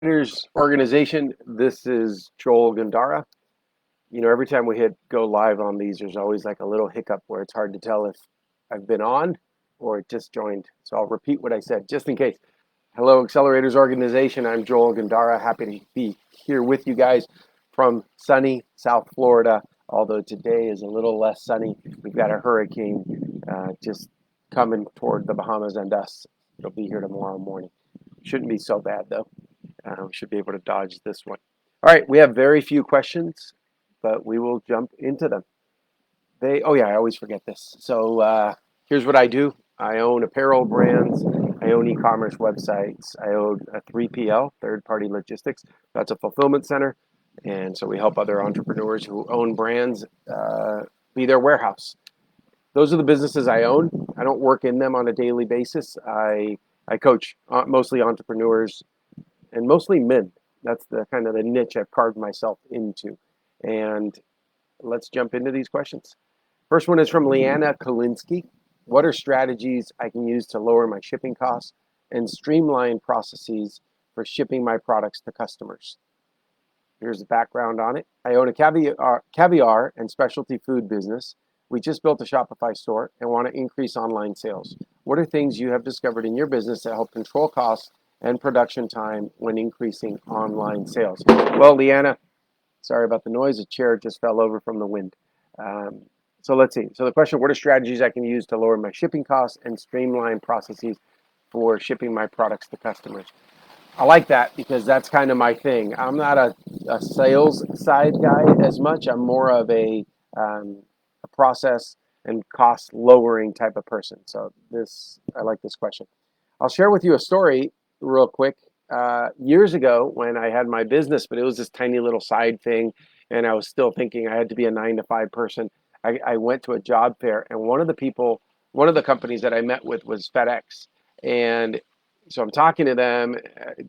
Here's organization. This is Joel Gandara. Every time we hit go live on these, there's always like a little hiccup where it's hard to tell if I've been on or just joined. So I'll repeat what I said just in case. Hello, Accelerators organization. I'm Joel Gandara. Happy to be here with you guys from sunny South Florida. Although today is a little less sunny, we've got a hurricane just coming toward the Bahamas and us. It'll be here tomorrow morning. Shouldn't be so bad though. We should be able to dodge this one. All right, we have very few questions, but we will jump into them. Oh yeah, I always forget this. So here's what I do. I own apparel brands. I own e-commerce websites. I own a 3PL, third-party logistics. That's a fulfillment center. And so we help other entrepreneurs who own brands be their warehouse. Those are the businesses I own. I don't work in them on a daily basis. I coach mostly entrepreneurs and mostly men. That's the kind of the niche I've carved myself into. And let's jump into these questions. First one is from Leanna Kalinsky. What are strategies I can use to lower my shipping costs and streamline processes for shipping my products to customers? Here's the background on it. I own a caviar and specialty food business. We just built a Shopify store and want to increase online sales. What are things you have discovered in your business that help control costs and production time when increasing online sales? Well, Leanna, sorry about the noise. A chair just fell over from the wind. So let's see. So the question, what are strategies I can use to lower my shipping costs and streamline processes for shipping my products to customers? I like that because that's kind of my thing. I'm not a sales side guy as much. I'm more of a process and cost lowering type of person. So I like this question. I'll share with you a story real quick. Years ago when I had my business, but it was this tiny little side thing, and I was still thinking I had to be a 9 to 5 person. I went to a job fair, and one of the companies that I met with was FedEx. And so I'm talking to them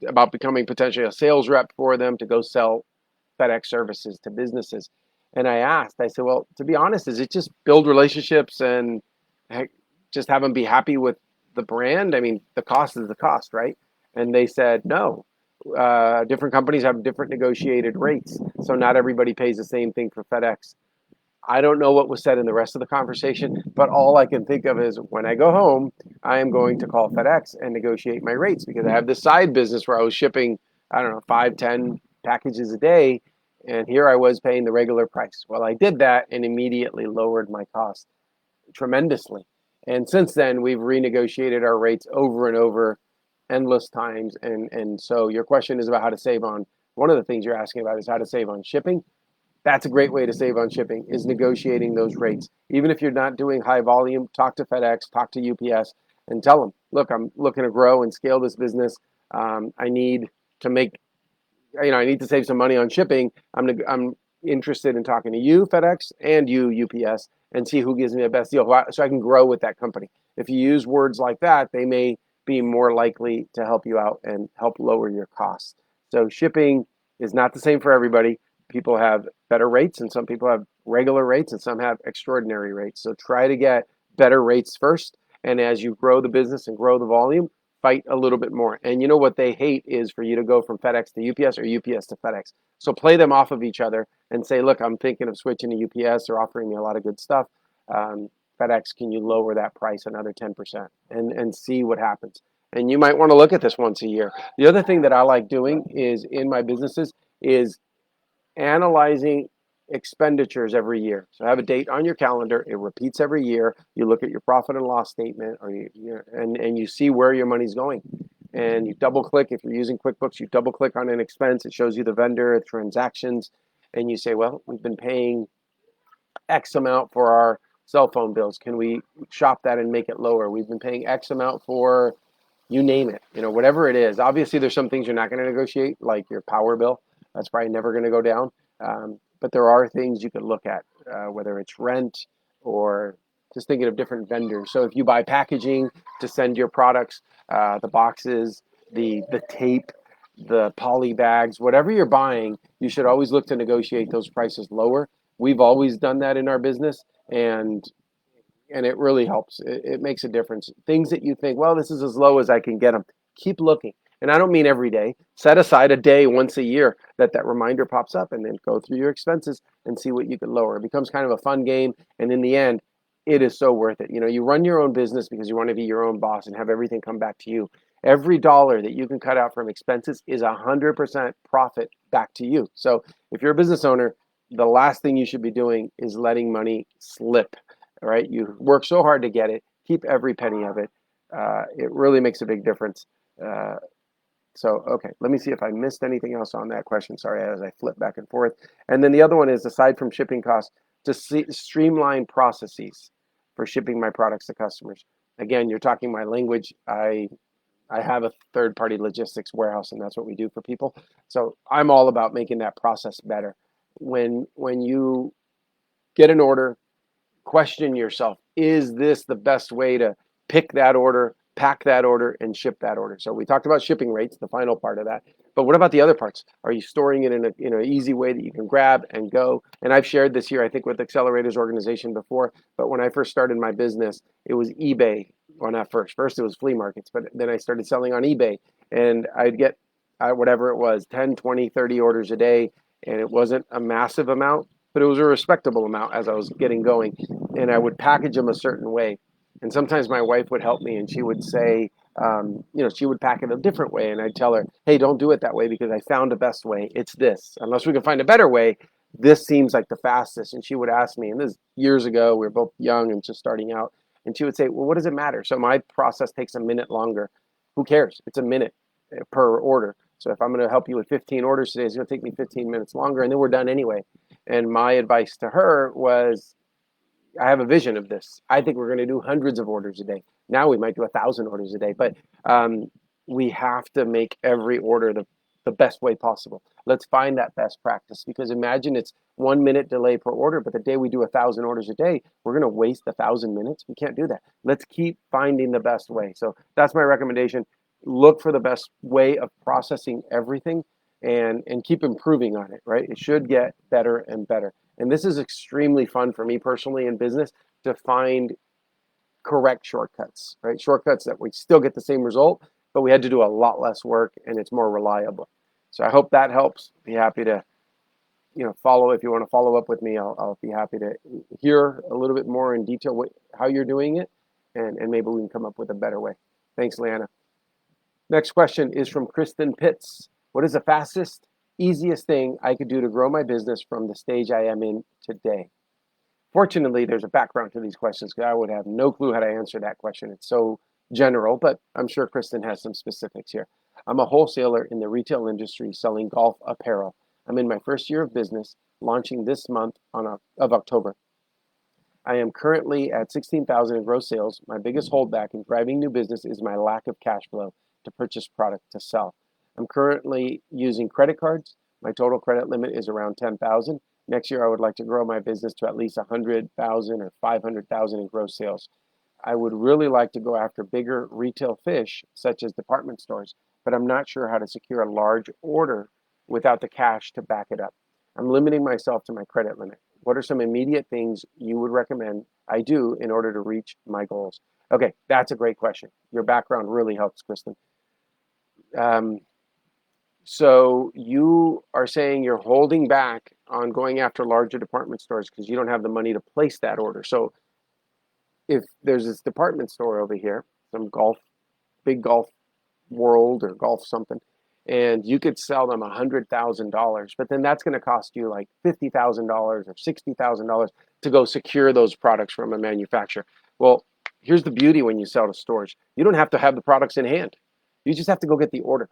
about becoming potentially a sales rep for them to go sell FedEx services to businesses. And I said, well, to be honest, is it just build relationships and just have them be happy with the brand? I mean, the cost is the cost, right? And they said, no. Different companies have different negotiated rates. So not everybody pays the same thing for FedEx. I don't know what was said in the rest of the conversation, but all I can think of is when I go home, I am going to call FedEx and negotiate my rates because I have this side business where I was shipping, I don't know, 5, 10 packages a day. And here I was paying the regular price. Well, I did that and immediately lowered my cost tremendously. And since then, we've renegotiated our rates over and over, endless times. And so your question is about how to save on, one of the things you're asking about is how to save on shipping. That's a great way to save on shipping is negotiating those rates. Even if you're not doing high volume, talk to FedEx, talk to UPS, and tell them, look, I'm looking to grow and scale this business. I need to make, I need to save some money on shipping. I'm interested in talking to you, FedEx, and you, UPS, and see who gives me the best deal so I can grow with that company. If you use words like that, they may be more likely to help you out and help lower your costs. So shipping is not the same for everybody. People have better rates and some people have regular rates and some have extraordinary rates. So try to get better rates first. And as you grow the business and grow the volume, fight a little bit more. And you know what they hate is for you to go from FedEx to UPS or UPS to FedEx. So play them off of each other and say, look, I'm thinking of switching to UPS. They're offering me a lot of good stuff. FedEx, can you lower that price another 10% and see what happens? And you might want to look at this once a year. The other thing that I like doing is in my businesses is analyzing expenditures every year. So have a date on your calendar. It repeats every year. You look at your profit and loss statement, and you see where your money's going. And you double click if you're using QuickBooks. You double click on an expense. It shows you the vendor transactions, and you say, well, we've been paying X amount for our cell phone bills. Can we shop that and make it lower? We've been paying X amount for you name it, whatever it is. Obviously, there's some things you're not going to negotiate, like your power bill. That's probably never going to go down. But there are things you could look at, whether it's rent or just thinking of different vendors. So if you buy packaging to send your products, the boxes, the tape, the poly bags, whatever you're buying, you should always look to negotiate those prices lower. We've always done that in our business, and it really helps. It makes a difference. Things that you think, well, this is as low as I can get them. Keep looking. And I don't mean every day. Set aside a day once a year that reminder pops up, and then go through your expenses and see what you can lower. It becomes kind of a fun game. And in the end, it is so worth it. You run your own business because you want to be your own boss and have everything come back to you. Every dollar that you can cut out from expenses is 100% profit back to you. So if you're a business owner, the last thing you should be doing is letting money slip. All right, you work so hard to get it. Keep every penny of it. It really makes a big difference. Uh, okay, let me see if I missed anything else on that question. Sorry, as I flip back and forth. And then the other one is, aside from shipping costs, to streamline processes for shipping my products to customers. Again, you're talking my language. I have a third-party logistics warehouse, and that's what we do for people. So I'm all about making that process better. When you get an order, question yourself, is this the best way to pick that order, pack that order, and ship that order? So we talked about shipping rates, the final part of that. But what about the other parts? Are you storing it in an easy way that you can grab and go? And I've shared this here, I think, with Accelerators organization before. But when I first started my business, it was eBay. Well, not first. First it was flea markets, but then I started selling on eBay, and I'd get whatever it was, 10, 20, 30 orders a day. And it wasn't a massive amount, but it was a respectable amount as I was getting going. And I would package them a certain way. And sometimes my wife would help me, and she would say, she would pack it a different way. And I'd tell her, hey, don't do it that way because I found the best way. It's this. Unless we can find a better way, this seems like the fastest. And she would ask me, and this is years ago, we were both young and just starting out. And she would say, well, what does it matter? So my process takes a minute longer. Who cares? It's a minute per order. So if I'm going to help you with 15 orders today, it's going to take me 15 minutes longer, and then we're done anyway. And my advice to her was, I have a vision of this. I think we're going to do hundreds of orders a day. Now we might do 1,000 orders a day, but we have to make every order the best way possible. Let's find that best practice, because imagine it's 1 minute delay per order, but the day we do 1,000 orders a day, we're going to waste 1,000 minutes. We can't do that. Let's keep finding the best way. So that's my recommendation. Look for the best way of processing everything, and keep improving on it, right? It should get better and better. And this is extremely fun for me personally in business, to find correct shortcuts, right? Shortcuts that we still get the same result, but we had to do a lot less work and it's more reliable. So I hope that helps. Be happy to, follow. If you want to follow up with me, I'll be happy to hear a little bit more in detail how you're doing it, and maybe we can come up with a better way. Thanks, Leanna. Next question is from Kristen Pitts. What is the fastest, easiest thing I could do to grow my business from the stage I am in today? Fortunately, there's a background to these questions, because I would have no clue how to answer that question. It's so general, but I'm sure Kristen has some specifics here. I'm a wholesaler in the retail industry selling golf apparel. I'm in my first year of business, launching this month of October. I am currently at 16,000 in gross sales. My biggest holdback in driving new business is my lack of cash flow to purchase product to sell. I'm currently using credit cards. My total credit limit is around 10,000. Next year, I would like to grow my business to at least 100,000 or 500,000 in gross sales. I would really like to go after bigger retail fish, such as department stores, but I'm not sure how to secure a large order without the cash to back it up. I'm limiting myself to my credit limit. What are some immediate things you would recommend I do in order to reach my goals? Okay, that's a great question. Your background really helps, Kristen. So you are saying you're holding back on going after larger department stores because you don't have the money to place that order. So if there's this department store over here, some big golf world or golf something, and you could sell them $100,000, but then that's going to cost you like $50,000 or $60,000 to go secure those products from a manufacturer. Well, here's the beauty when you sell to stores. You don't have to have the products in hand. You just have to go get the order.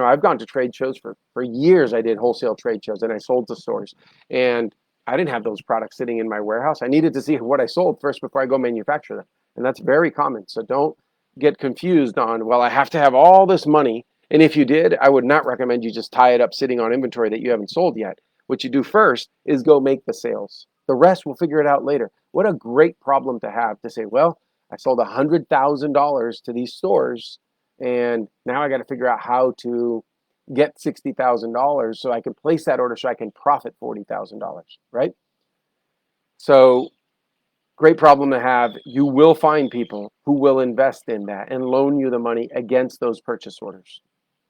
I've gone to trade shows for years. I did wholesale trade shows and I sold to stores, and I didn't have those products sitting in my warehouse. I needed to see what I sold first before I go manufacture them. And that's very common. So don't get confused on, well, I have to have all this money. And if you did, I would not recommend you just tie it up sitting on inventory that you haven't sold yet. What you do first is go make the sales. The rest, we'll figure it out later. What a great problem to have, to say, well, I sold $100,000 to these stores, and now I got to figure out how to get $60,000 so I can place that order so I can profit $40,000, right? So great problem to have. You will find people who will invest in that and loan you the money against those purchase orders.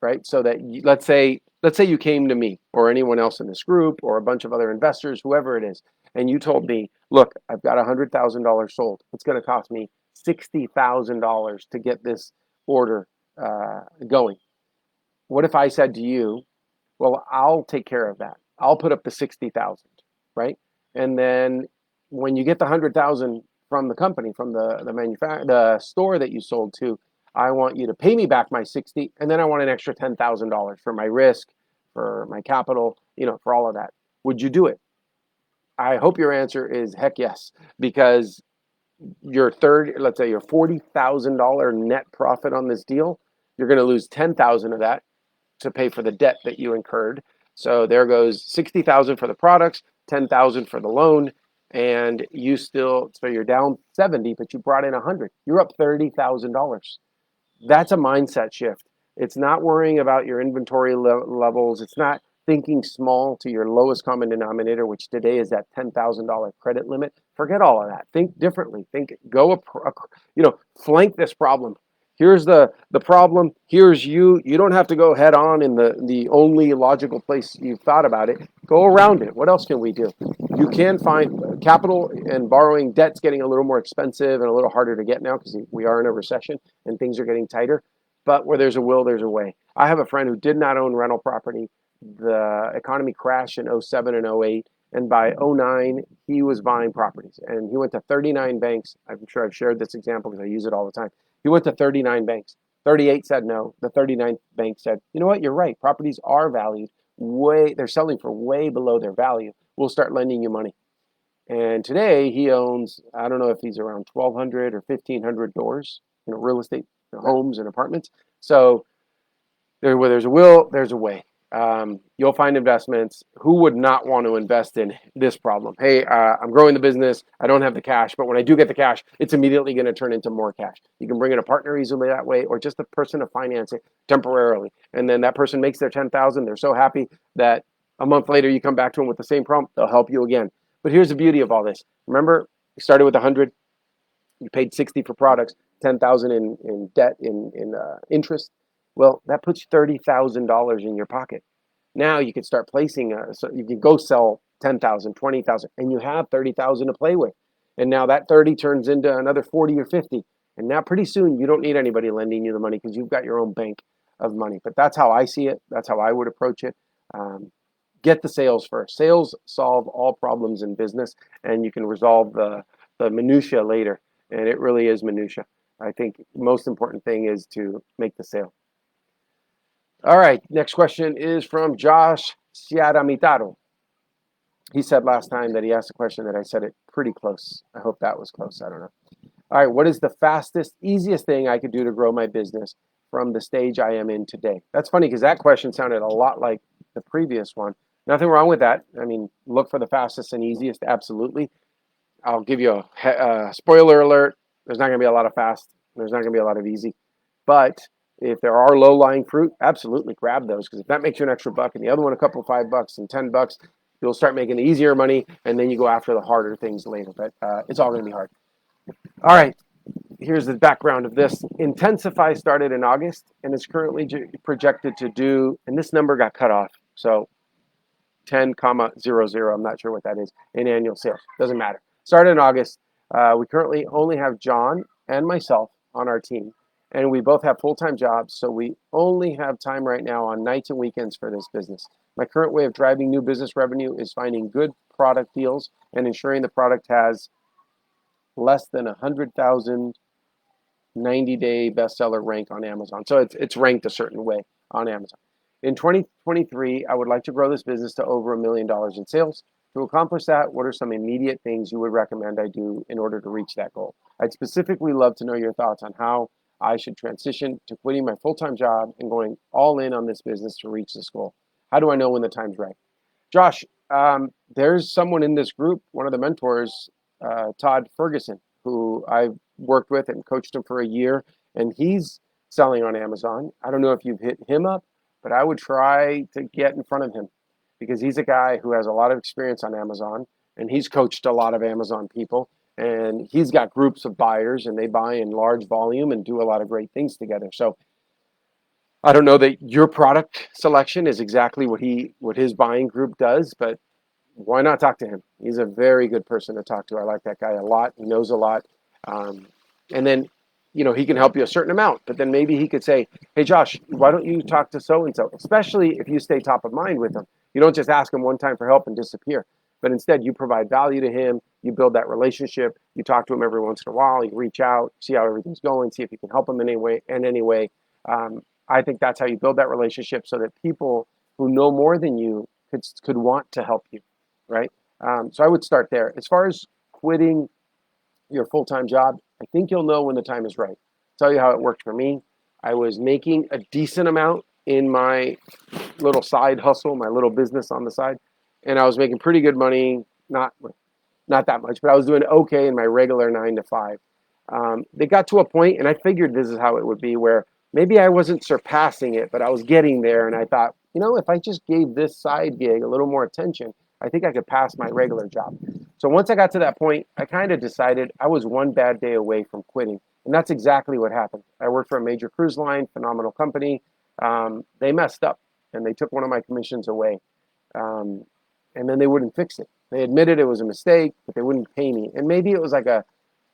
right? So that let's say you came to me or anyone else in this group or a bunch of other investors, whoever it is, and you told me, look, I've got $100,000 sold. It's going to cost me $60,000 to get this order going. What if I said to you, well, I'll take care of that. I'll put up the 60,000, right? And then when you get the 100,000 from the company, from the store that you sold to, I want you to pay me back my 60, and then I want an extra $10,000 for my risk, for my capital, for all of that. Would you do it? I hope your answer is heck yes, because let's say your $40,000 net profit on this deal, you're going to lose 10,000 of that to pay for the debt that you incurred. So there goes 60,000 for the products, 10,000 for the loan, and so you're down 70, but you brought in 100. You're up $30,000. That's a mindset shift. It's not worrying about your inventory levels. It's not thinking small to your lowest common denominator, which today is that $10,000 credit limit. Forget all of that. Think differently. Flank this problem. Here's the problem. Here's you. You don't have to go head on in the only logical place you've thought about it. Go around it. What else can we do? You can find capital and borrowing. Debt's getting a little more expensive and a little harder to get now because we are in a recession and things are getting tighter. But where there's a will, there's a way. I have a friend who did not own rental property. The economy crashed in 07 and 08. And by 09, he was buying properties. And he went to 39 banks. I'm sure I've shared this example because I use it all the time. He went to 39 banks. 38 said no. The 39th bank said, you know what, you're right. Properties are valued they're selling for way below their value. We'll start lending you money. And today he owns, I don't know if he's around 1,200 or 1,500 doors, real estate, homes and apartments. So where there's a will, there's a way. You'll find investments. Who would not want to invest in this problem? Hey, I'm growing the business. I don't have the cash, but when I do get the cash, it's immediately going to turn into more cash. You can bring in a partner easily that way, or just a person to finance it temporarily. And then that person makes their 10,000. They're so happy that a month later you come back to them with the same problem. They'll help you again. But here's the beauty of all this. Remember, you started with 100. You paid 60 for products, 10,000 in debt in interest. Well, that puts $30,000 in your pocket. Now you can start placing, so you can go sell 10,000, 20,000, and you have 30,000 to play with. And now that 30 turns into another 40 or 50. And now pretty soon you don't need anybody lending you the money because you've got your own bank of money. But that's how I see it. That's how I would approach it. Get the sales first. Sales solve all problems in business, and you can resolve the minutia later. And it really is minutia. I think the most important thing is to make the sale. All right, next question is from Josh Ciaramitaro. He said last time that he asked a question that I said it pretty close. I hope that was close. I don't know. All right, what is the fastest, easiest thing I could do to grow my business from the stage I am in today? That's funny because that question sounded a lot like the previous one. Nothing wrong with that. I mean, look for the fastest and easiest, absolutely. I'll give you a spoiler alert. There's not going to be a lot of fast. There's not going to be a lot of easy. But if there are low-lying fruit, absolutely grab those, because if that makes you an extra buck and the other one a couple of $5 and $10, you'll start making the easier money, and then you go after the harder things later. But it's all going to be hard. All right, here's the background of this. Intensify started in August, and it's currently projected to do, and this number got cut off, so 10,00, I'm not sure what that is, in annual sales. Doesn't matter. Started in August. We currently only have John and myself on our team. And we both have full-time jobs, so we only have time right now on nights and weekends for this business. My current way of driving new business revenue is finding good product deals and ensuring the product has less than 100,000 90-day bestseller rank on Amazon. So it's ranked a certain way on Amazon. In 2023, I would like to grow this business to over $1 million in sales. To accomplish that, what are some immediate things you would recommend I do in order to reach that goal? I'd specifically love to know your thoughts on how I should transition to quitting my full-time job and going all in on this business to reach this goal. How do I know when the time's right? Josh, there's someone in this group, one of the mentors, Todd Ferguson, who I've worked with and coached him for a year, and he's selling on Amazon. I don't know if you've hit him up, but I would try to get in front of him because he's a guy who has a lot of experience on Amazon, and he's coached a lot of Amazon people. And he's got groups of buyers, and they buy in large volume and do a lot of great things together. So I don't know that your product selection is exactly what his buying group does, but why not talk to him? He's a very good person to talk to. I like that guy a lot. He knows a lot. Um, and then, he can help you a certain amount, but then maybe he could say, hey, Josh, why don't you talk to so-and-so, especially if you stay top of mind with him. You don't just ask him one time for help and disappear, but instead you provide value to him. You build that relationship. You talk to him every once in a while. You reach out, see how everything's going, see if you can help him in any way. I think that's how you build that relationship so that people who know more than you could want to help you, right? So I would start there. As far as quitting your full-time job, I think you'll know when the time is right. I'll tell you how it worked for me. I was making a decent amount in my little side hustle, my little business on the side, and I was making pretty good money. Not that much, but I was doing okay in my regular 9 to 5. They got to a point, and I figured this is how it would be, where maybe I wasn't surpassing it, but I was getting there, and I thought, if I just gave this side gig a little more attention, I think I could pass my regular job. So once I got to that point, I kind of decided I was one bad day away from quitting. And that's exactly what happened. I worked for a major cruise line, phenomenal company. They messed up and they took one of my commissions away. Um, and then they wouldn't fix it. They admitted it was a mistake, but they wouldn't pay me. And maybe it was like a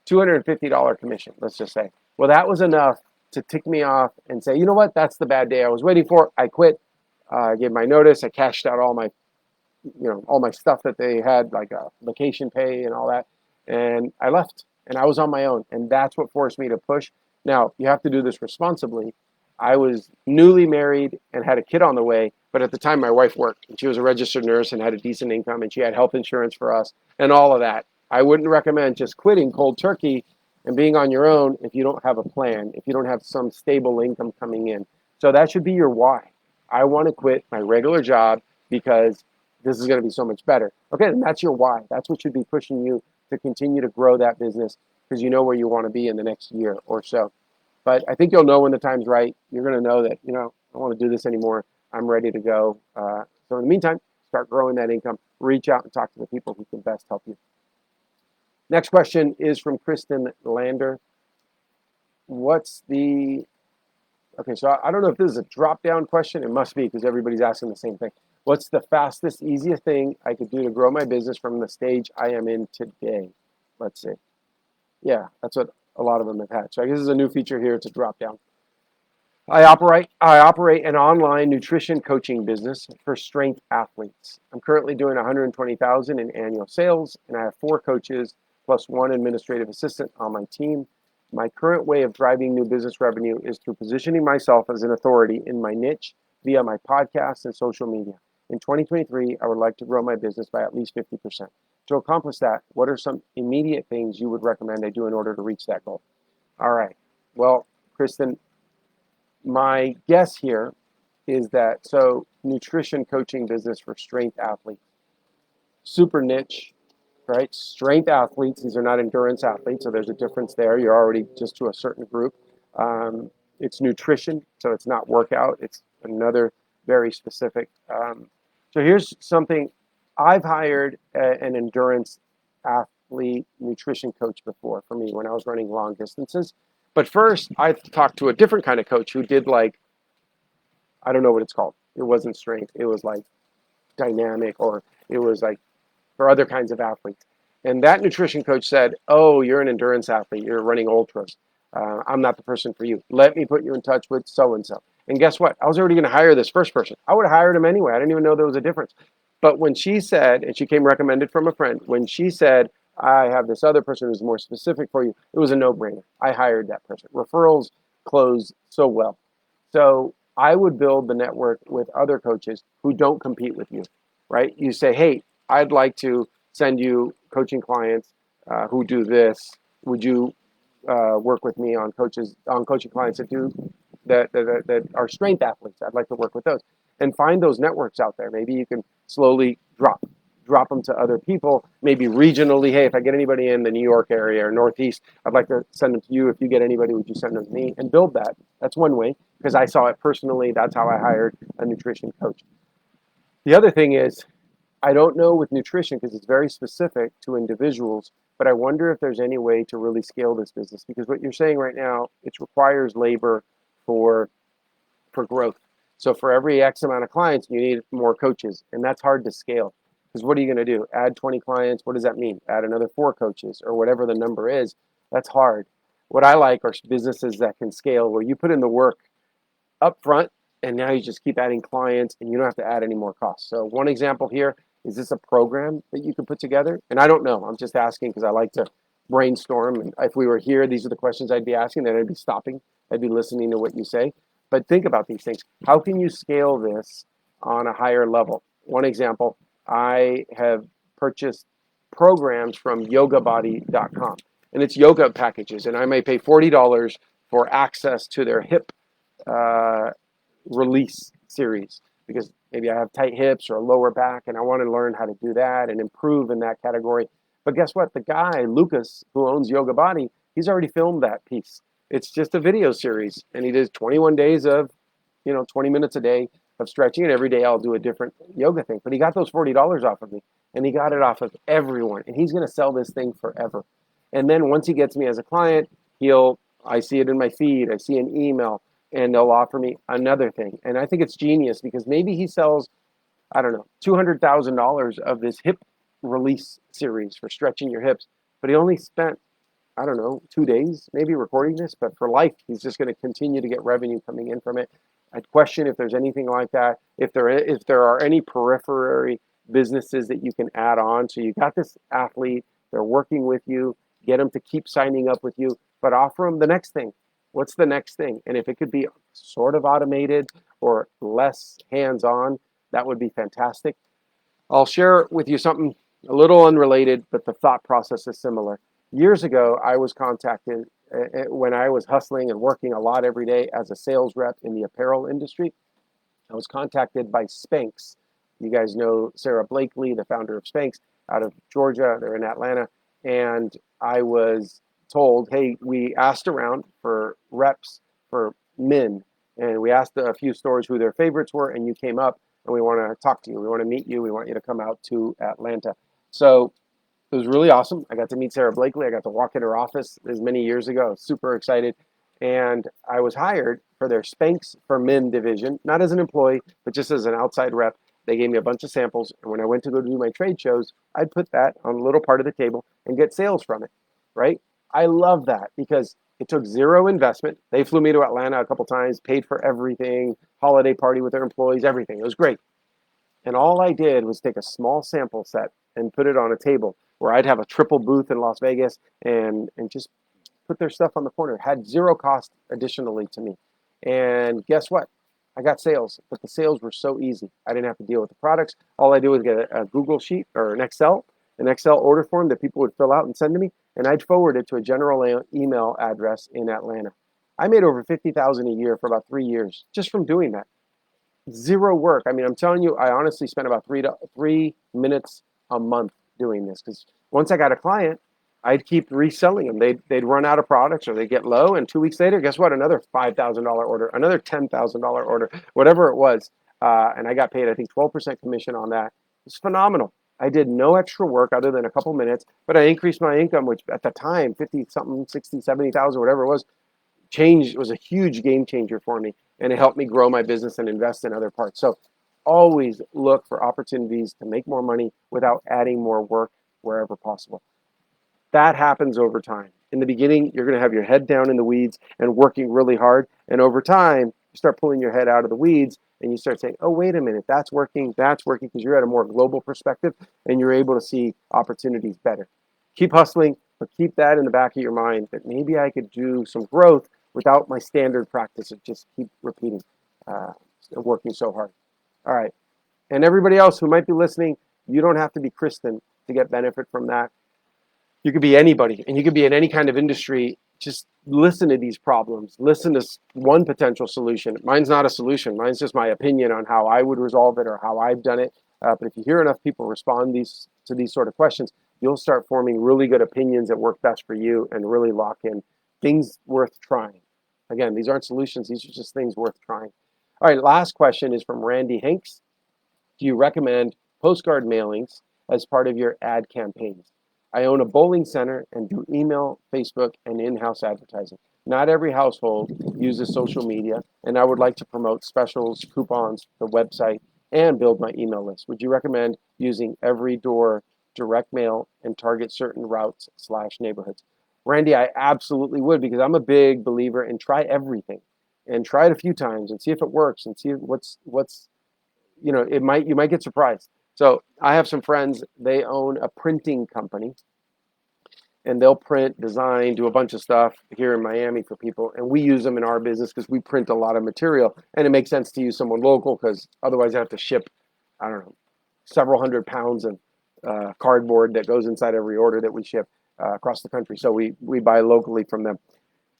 $250 commission, let's just say. Well, that was enough to tick me off and say, you know what, that's the bad day I was waiting for. I quit. I gave my notice. I cashed out all my stuff that they had, like a vacation pay and all that. And I left and I was on my own. And that's what forced me to push. Now, you have to do this responsibly. I was newly married and had a kid on the way. But at the time, my wife worked and she was a registered nurse and had a decent income and she had health insurance for us and all of that. I wouldn't recommend just quitting cold turkey and being on your own if you don't have a plan, if you don't have some stable income coming in. So that should be your why. I want to quit my regular job because this is going to be so much better. Okay, then that's your why. That's what should be pushing you to continue to grow that business because you know where you want to be in the next year or so. But I think you'll know when the time's right. You're going to know that, I don't want to do this anymore. I'm ready to go. So in the meantime, start growing that income. Reach out and talk to the people who can best help you. Next question is from Kristen Lander. Okay, so I don't know if this is a drop-down question. It must be because everybody's asking the same thing. What's the fastest, easiest thing I could do to grow my business from the stage I am in today? Let's see. Yeah, that's what a lot of them have had. So I guess this is a new feature here. It's a drop-down. I operate an online nutrition coaching business for strength athletes. I'm currently doing $120,000 in annual sales, and I have 4 coaches plus 1 administrative assistant on my team. My current way of driving new business revenue is through positioning myself as an authority in my niche via my podcasts and social media. In 2023, I would like to grow my business by at least 50%. To accomplish that, what are some immediate things you would recommend I do in order to reach that goal? All right. Well, Kristen, my guess here is that nutrition coaching business for strength athletes, super niche, right? Strength athletes, these are not endurance athletes, so there's a difference there. You're already just to a certain group. It's nutrition, so it's not workout. It's another very specific. So here's something. I've hired an endurance athlete nutrition coach before for me when I was running long distances. But first, I talked to a different kind of coach who did I don't know what it's called. It wasn't strength. It was like dynamic, or it was like for other kinds of athletes. And that nutrition coach said, oh, you're an endurance athlete. You're running ultras. I'm not the person for you. Let me put you in touch with so-and-so. And guess what? I was already going to hire this first person. I would have hired him anyway. I didn't even know there was a difference. But when she said, and she came recommended from a friend, when she said, I have this other person who's more specific for you, it was a no-brainer. I hired that person. Referrals close so well. So I would build the network with other coaches who don't compete with you, right? You say, hey, I'd like to send you coaching clients who do this. Would you work with me on coaching clients that are strength athletes? I'd like to work with those and find those networks out there. Maybe you can slowly drop them to other people, maybe regionally. Hey, if I get anybody in the New York area or Northeast, I'd like to send them to you. If you get anybody, would you send them to me? And build that. That's one way, because I saw it personally. That's how I hired a nutrition coach. The other thing is, I don't know with nutrition because it's very specific to individuals, but I wonder if there's any way to really scale this business, because what you're saying right now, it requires labor for for growth. So for every X amount of clients, you need more coaches, and that's hard to scale. Because what are you going to do? Add 20 clients? What does that mean? Add another 4 coaches or whatever the number is. That's hard. What I like are businesses that can scale where you put in the work up front and now you just keep adding clients and you don't have to add any more costs. So one example here, is this a program that you could put together? And I don't know. I'm just asking because I like to brainstorm. And if we were here, these are the questions I'd be asking. Then I'd be stopping. I'd be listening to what you say. But think about these things. How can you scale this on a higher level? One example, I have purchased programs from yogabody.com. And it's yoga packages. And I may pay $40 for access to their hip release series because maybe I have tight hips or a lower back and I want to learn how to do that and improve in that category. But guess what? The guy, Lucas, who owns Yoga Body, he's already filmed that piece. It's just a video series and he does 21 days of, 20 minutes a day of stretching, and every day I'll do a different yoga thing. But he got those $40 off of me and he got it off of everyone, and he's going to sell this thing forever. And then once he gets me as a client, I see it in my feed, I see an email, and they'll offer me another thing. And I think it's genius because maybe he sells, I don't know, $200,000 of this hip release series for stretching your hips, but he only spent, I don't know, 2 days maybe recording this, but for life, he's just going to continue to get revenue coming in from it. I'd question if there's anything like that, if there are any periphery businesses that you can add on. So you got this athlete, they're working with you, get them to keep signing up with you, but offer them the next thing. What's the next thing? And if it could be sort of automated or less hands-on, that would be fantastic. I'll share with you something a little unrelated, but the thought process is similar. Years ago, I was contacted when I was hustling and working a lot every day as a sales rep in the apparel industry. I was contacted by Spanx. You guys know Sarah Blakely, the founder of Spanx, out of Georgia. They're in Atlanta. And I was told, hey, we asked around for reps for men. And we asked a few stores who their favorites were, and you came up, and we want to talk to you. We want to meet you. We want you to come out to Atlanta. So it was really awesome. I got to meet Sarah Blakely. I got to walk in her office as many years ago. I was super excited. And I was hired for their Spanx for Men division, not as an employee, but just as an outside rep. They gave me a bunch of samples. And when I went to go do my trade shows, I'd put that on a little part of the table and get sales from it, right? I love that because it took zero investment. They flew me to Atlanta a couple times, paid for everything, holiday party with their employees, everything. It was great. And all I did was take a small sample set and put it on a table where I'd have a triple booth in Las Vegas and just put their stuff on the corner. It had zero cost additionally to me. And guess what? I got sales, but the sales were so easy. I didn't have to deal with the products. All I did was get a Google sheet or an Excel order form that people would fill out and send to me, and I'd forward it to a general email address in Atlanta. I made over $50,000 a year for about 3 years just from doing that. Zero work. I mean, I'm telling you, I honestly spent about 3 minutes a month doing this because once I got a client, I'd keep reselling them. They'd run out of products or they'd get low, and 2 weeks later, guess what? Another $5,000 order, another $10,000 order, whatever it was. And I got paid, I think, 12% commission on that. It's phenomenal. I did no extra work other than a couple minutes, but I increased my income, which at the time, 50 something, 60, 70,000, whatever it was, was a huge game changer for me. And it helped me grow my business and invest in other parts. So always look for opportunities to make more money without adding more work wherever possible. That happens over time. In the beginning, you're going to have your head down in the weeds and working really hard. And over time, you start pulling your head out of the weeds and you start saying, oh, wait a minute, that's working, because you're at a more global perspective and you're able to see opportunities better. Keep hustling, but keep that in the back of your mind that maybe I could do some growth without my standard practice of just keep repeating, working so hard. All right. And everybody else who might be listening, you don't have to be Kristen to get benefit from that. You could be anybody, and you could be in any kind of industry. Just listen to these problems. Listen to one potential solution. Mine's not a solution. Mine's just my opinion on how I would resolve it or how I've done it. But if you hear enough people respond to these sort of questions, you'll start forming really good opinions that work best for you and really lock in things worth trying. Again, these aren't solutions. These are just things worth trying. All right, last question is from Randy Hanks. Do you recommend postcard mailings as part of your ad campaigns? I own a bowling center and do email, Facebook, and in-house advertising. Not every household uses social media, and I would like to promote specials, coupons, the website, and build my email list. Would you recommend using every door direct mail and target certain routes / neighborhoods? Randy, I absolutely would, because I'm a big believer in try everything and try it a few times and see if it works and see what's you might get surprised. So I have some friends, they own a printing company, and they'll print, design, do a bunch of stuff here in Miami for people. And we use them in our business because we print a lot of material. And it makes sense to use someone local, because otherwise I have to ship, I don't know, several hundred pounds of cardboard that goes inside every order that we ship across the country. So we buy locally from them.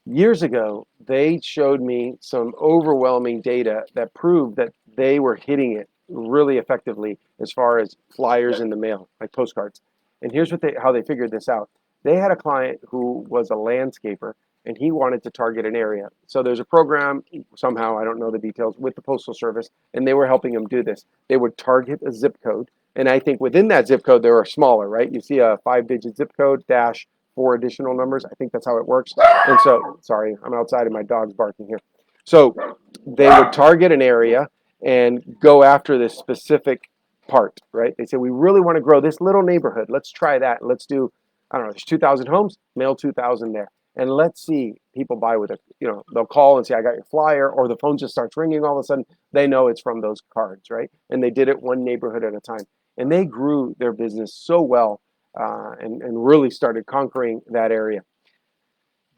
Years ago, they showed me some overwhelming data that proved that they were hitting it really effectively as far as flyers in the mail, like postcards. And here's how they figured this out. They had a client who was a landscaper, and he wanted to target an area. So there's a program, somehow, I don't know the details, with the Postal Service, and they were helping him do this. They would target a zip code, and I think within that zip code, there are smaller, right? You see a 5-digit zip code dash 4 additional numbers. I think that's how it works. And so, sorry, I'm outside and my dog's barking here. So they would target an area and go after this specific part, right? They say, we really want to grow this little neighborhood. Let's try that. Let's do, I don't know, there's 2,000 homes, mail 2,000 there. And let's see people buy with it. They'll call and say, I got your flyer, or the phone just starts ringing all of a sudden. They know it's from those cards, right? And they did it one neighborhood at a time. And they grew their business so well and really started conquering that area.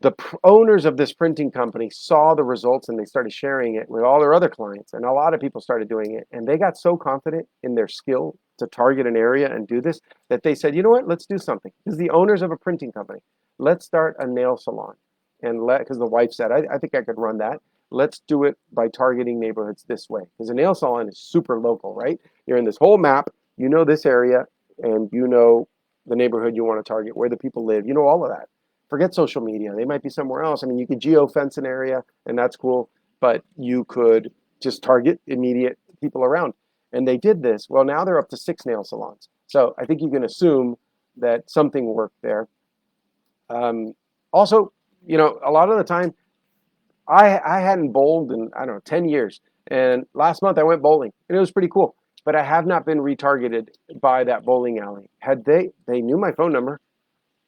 The owners of this printing company saw the results, and they started sharing it with all their other clients, and a lot of people started doing it, and they got so confident in their skill to target an area and do this that they said, you know what, let's do something. This is the owners of a printing company. Let's start a nail salon. And because the wife said, I think I could run that. Let's do it by targeting neighborhoods this way, because a nail salon is super local, right? You're in this whole map, you know this area, and you know the neighborhood you want to target, where the people live, you know all of that. Forget social media. They might be somewhere else. I mean, you could geo-fence an area, and that's cool, but you could just target immediate people around. And they did this. Well, now they're up to 6 nail salons. So I think you can assume that something worked there. Also, a lot of the time, I hadn't bowled in, I don't know, 10 years. And last month I went bowling, and it was pretty cool. But I have not been retargeted by that bowling alley. They knew my phone number.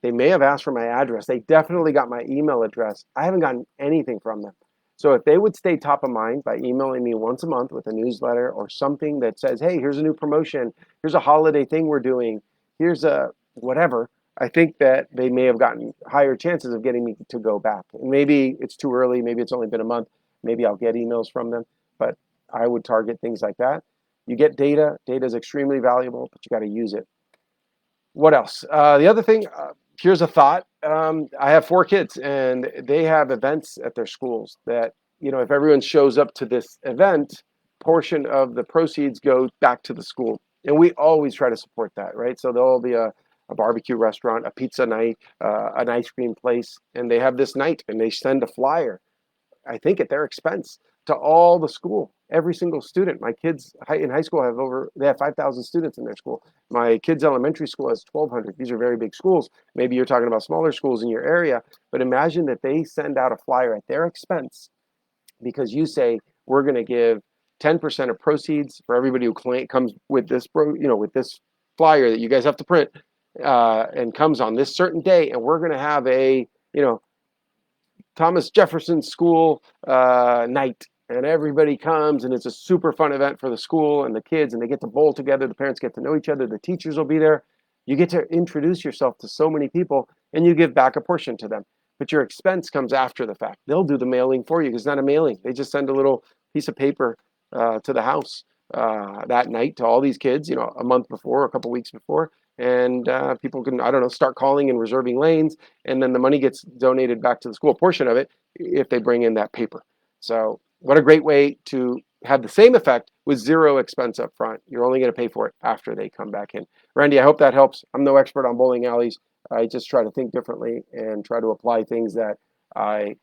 They may have asked for my address. They definitely got my email address. I haven't gotten anything from them. So if they would stay top of mind by emailing me once a month with a newsletter or something that says, hey, here's a new promotion, here's a holiday thing we're doing, here's a whatever, I think that they may have gotten higher chances of getting me to go back. And maybe it's too early. Maybe it's only been a month. Maybe I'll get emails from them. But I would target things like that. You get data. Data is extremely valuable, but you got to use it. What else? The other thing, here's a thought. I have 4 kids, and they have events at their schools that, if everyone shows up to this event, portion of the proceeds go back to the school. And we always try to support that, right? So there'll be a barbecue restaurant, a pizza night, an ice cream place, and they have this night, and they send a flyer, I think at their expense, to all the school, every single student. My kids in high school have 5,000 students in their school. My kids' elementary school has 1,200. These are very big schools. Maybe you're talking about smaller schools in your area, but imagine that they send out a flyer at their expense because you say, we're going to give 10% of proceeds for everybody who comes with this, with this flyer that you guys have to print and comes on this certain day, and we're going to have a, Thomas Jefferson School night, and everybody comes, and it's a super fun event for the school and the kids, and they get to bowl together. The parents get to know each other. The teachers will be there. You get to introduce yourself to so many people, and you give back a portion to them. But your expense comes after the fact. They'll do the mailing for you because it's not a mailing. They just send a little piece of paper to the house that night to all these kids, a month before, a couple weeks before. And people can, I don't know, start calling and reserving lanes, and then the money gets donated back to the school, a portion of it, if they bring in that paper. So what a great way to have the same effect with 0 expense up front. You're only going to pay for it after they come back in. Randy, I hope that helps. I'm no expert on bowling alleys. I just try to think differently and try to apply things that I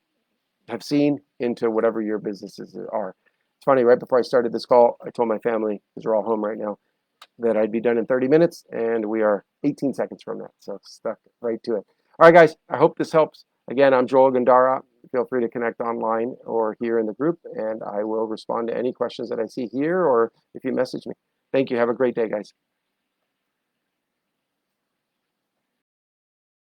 have seen into whatever your businesses are. It's funny, right before I started this call, I told my family, because they're all home right now, that I'd be done in 30 minutes, and we are 18 seconds from that. So stuck right to it. All right, guys, I hope this helps. Again, I'm Joel Gandara, feel free to connect online or here in the group, and I will respond to any questions that I see here or if you message me. Thank you. Have a great day, guys.